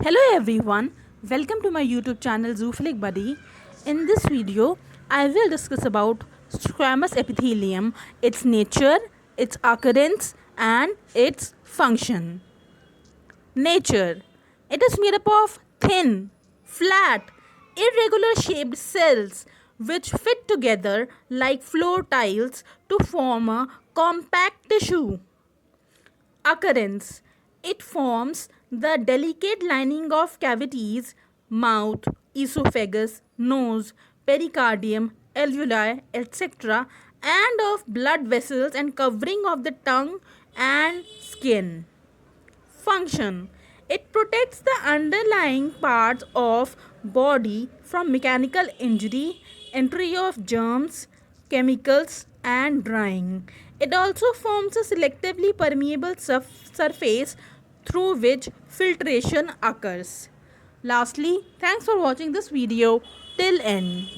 Hello everyone, welcome to my YouTube channel Zoophilic Buddy. In this video, I will discuss about squamous epithelium, its nature, its occurrence and its function. Nature. It is made up of thin, flat, irregular shaped cells which fit together like floor tiles to form a compact tissue. Occurrence. It forms the delicate lining of cavities, mouth, esophagus, nose, pericardium, alveoli, etc., and of blood vessels and covering of the tongue and skin. Function. It protects the underlying parts of body from mechanical injury, entry of germs, chemicals and drying. It also forms a selectively permeable surface through which filtration occurs. Lastly, thanks for watching this video till end.